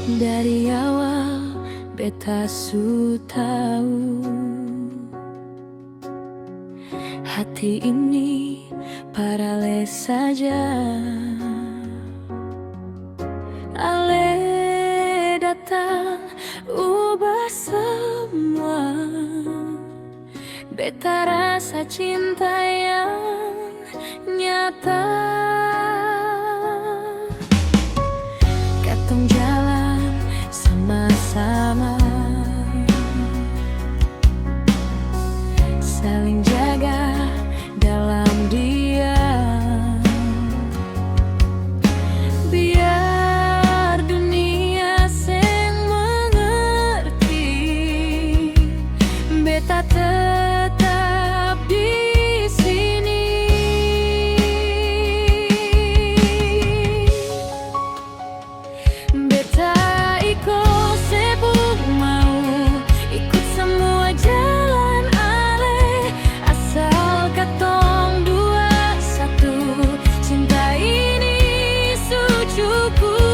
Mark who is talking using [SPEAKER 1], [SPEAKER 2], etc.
[SPEAKER 1] Dari awal beta su tahu hati ini parales saja. Ale datang ubah semua. Beta rasa cinta yang nyata. Katong jalan sama-sama, saling jaga dalam diam. Biar dunia seng mengerti, beta tetap di sini. Beta ikut sebut mau, ikut semua jalan ale, asal katong dua satu. Cinta ini su cukup.